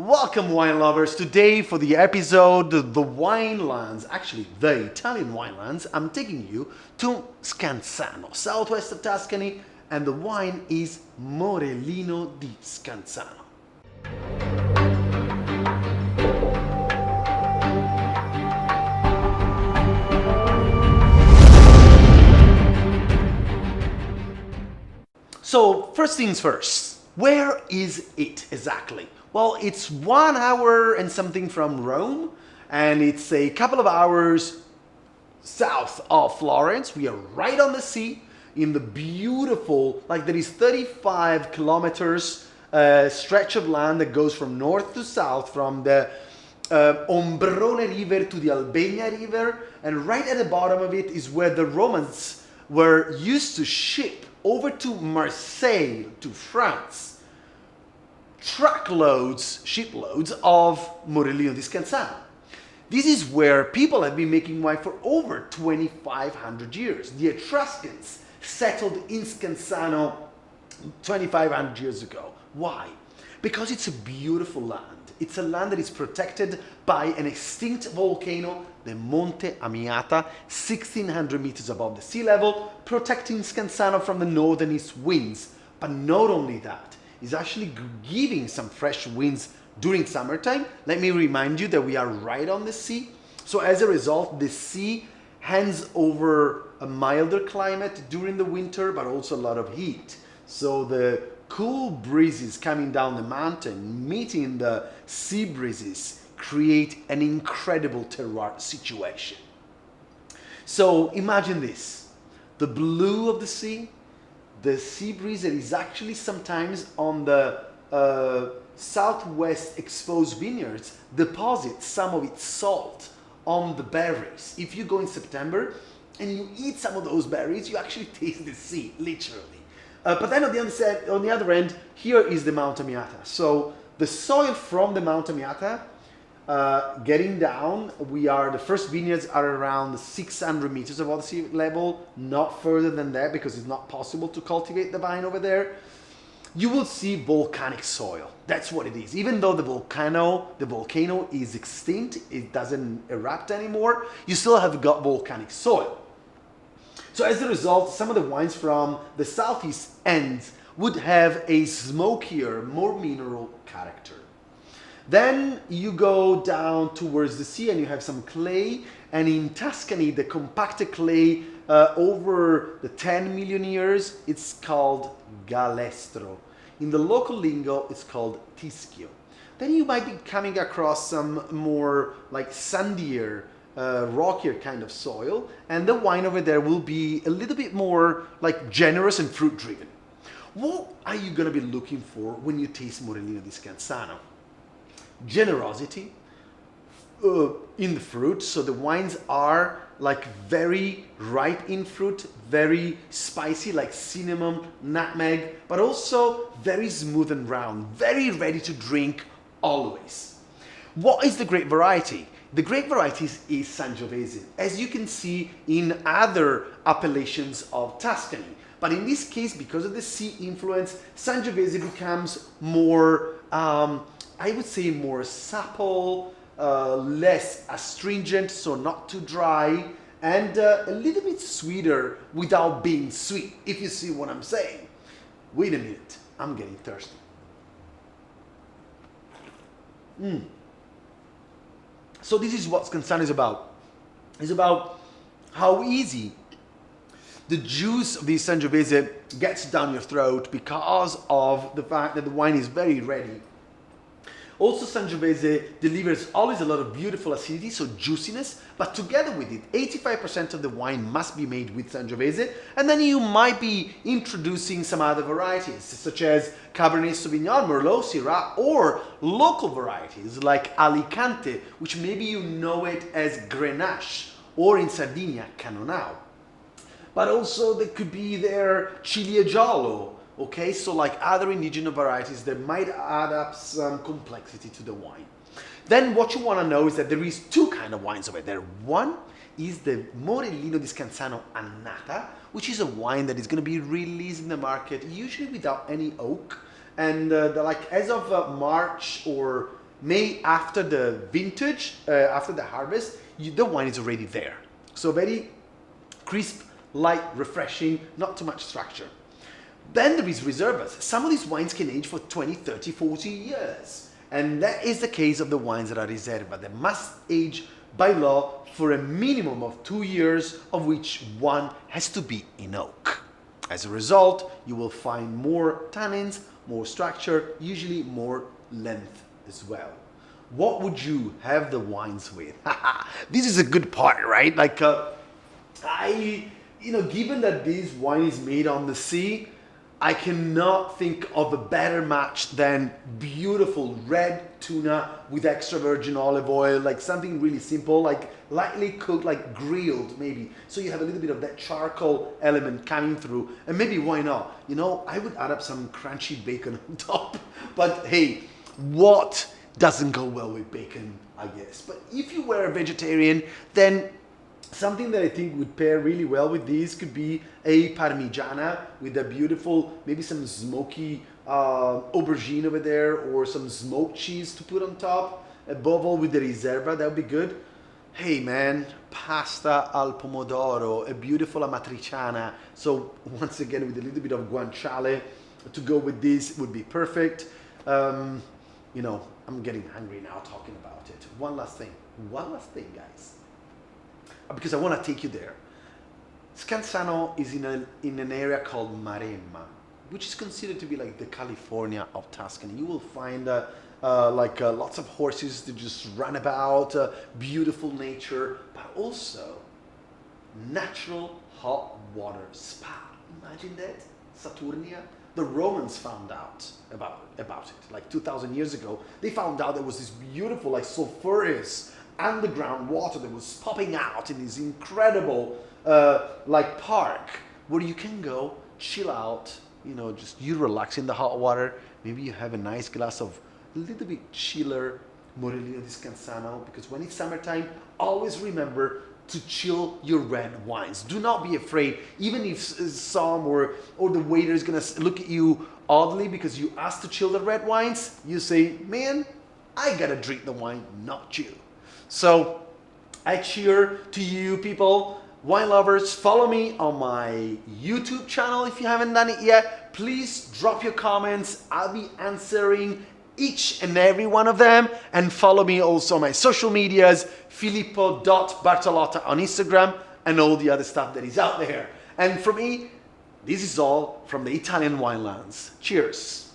Welcome, wine lovers. Today, for the episode The Wine Lands, actually the Italian wine lands, I'm taking you to Scansano, southwest of Tuscany, and the wine is Morellino di Scansano. So, first things first, where is it exactly? Well, it's 1 hour and something from Rome, and it's a couple of hours south of Florence. We are right on the sea in the beautiful, there is 35 kilometers stretch of land that goes from north to south, from the Ombrone River to the Albania River, and right at the bottom of it is where the Romans were used to ship over to Marseille, to France, shiploads of Morellino di Scansano. This is where people have been making wine for over 2,500 years. The Etruscans settled in Scansano 2,500 years ago. Why? Because it's a beautiful land. It's a land that is protected by an extinct volcano, the Monte Amiata, 1,600 meters above the sea level, protecting Scansano from the northern east winds. But not only that, it's actually giving some fresh winds during summertime. Let me remind you that we are right on the sea. So as a result, the sea hands over a milder climate during the winter, but also a lot of heat. So the cool breezes coming down the mountain, meeting the sea breezes, create an incredible terroir situation. So imagine this, the blue of the sea breeze that is actually sometimes on the southwest exposed vineyards deposits some of its salt on the berries. If you go in September and you eat some of those berries, you actually taste the sea, literally. But then on the other end, here is the Mount Amiata. So the soil from the Mount Amiata, getting down, the first vineyards are around 600 meters above the sea level, not further than that because it's not possible to cultivate the vine over there. You will see volcanic soil. That's what it is. Even though the volcano is extinct, it doesn't erupt anymore, you still have got volcanic soil. So as a result, some of the wines from the southeast ends would have a smokier, more mineral character. Then you go down towards the sea and you have some clay, and in Tuscany, the compacted clay over the 10 million years, it's called galestro. In the local lingo, it's called tischio. Then you might be coming across some more sandier, rockier kind of soil, and the wine over there will be a little bit more generous and fruit driven. What are you going to be looking for when you taste Morellino di Scansano? Generosity in the fruit, so the wines are very ripe in fruit, very spicy like cinnamon, nutmeg, but also very smooth and round, very ready to drink always. What is the grape variety? The grape variety is Sangiovese, as you can see in other appellations of Tuscany. But in this case, because of the sea influence, Sangiovese becomes more, I would say, more supple, less astringent, so not too dry, and a little bit sweeter without being sweet, if you see what I'm saying. Wait a minute, I'm getting thirsty. So this is what Scansano is about. It's about how easy the juice of the Sangiovese gets down your throat because of the fact that the wine is very ready. Also, Sangiovese delivers always a lot of beautiful acidity, so juiciness, but together with it, 85% of the wine must be made with Sangiovese, and then you might be introducing some other varieties, such as Cabernet Sauvignon, Merlot, Syrah, or local varieties like Alicante, which maybe you know it as Grenache, or in Sardinia, Cannonau. But also there could be their Ciliegiolo, okay, so other indigenous varieties that might add up some complexity to the wine. Then what you want to know is that there is two kinds of wines over there. One is the Morellino di Scansano Annata, which is a wine that is going to be released in the market usually without any oak, and as of March or made after the vintage, after the harvest, the wine is already there. So very crisp, light, refreshing, not too much structure. Then there is reservas. Some of these wines can age for 20, 30, 40 years. And that is the case of the wines that are reserva. They must age by law for a minimum of 2 years, of which one has to be in oak. As a result, you will find more tannins, more structure, usually more length as well. What would you have the wines with? This is a good part, right? Like, given that this wine is made on the sea, I cannot think of a better match than beautiful red tuna with extra virgin olive oil, like something really simple, like lightly cooked, like grilled maybe. So you have a little bit of that charcoal element coming through, and maybe why not? I would add up some crunchy bacon on top, but hey, what doesn't go well with bacon, I guess. But if you were a vegetarian, then something that I think would pair really well with these could be a Parmigiana with a beautiful, maybe some smoky aubergine over there, or some smoked cheese to put on top. Above all, with the Riserva, that would be good. Hey man, pasta al pomodoro, a beautiful amatriciana. So once again, with a little bit of guanciale to go with this would be perfect. I'm getting hungry now talking about it. One last thing, guys. Because I want to take you there. Scansano is in an area called Maremma, which is considered to be like the California of Tuscany. You will find lots of horses that just run about, beautiful nature, but also natural hot water spa. Imagine that, Saturnia. The Romans found out about it, like 2,000 years ago. They found out there was this beautiful, like sulfurous underground water that was popping out in this incredible park where you can go chill out, just you relax in the hot water. Maybe you have a nice glass of a little bit chiller Morellino di Scansano, because when it's summertime, always remember to chill your red wines. Do not be afraid, even if some or the waiter is gonna look at you oddly because you asked to chill the red wines. You say, man, I gotta drink the wine, not you. So I cheer to you people, wine lovers. Follow me on my YouTube channel if you haven't done it yet. Please drop your comments. I'll be answering each and every one of them. And follow me also on my social medias, Filippo.Bartolotta on Instagram, and all the other stuff that is out there. And for me, this is all from the Italian winelands. Cheers.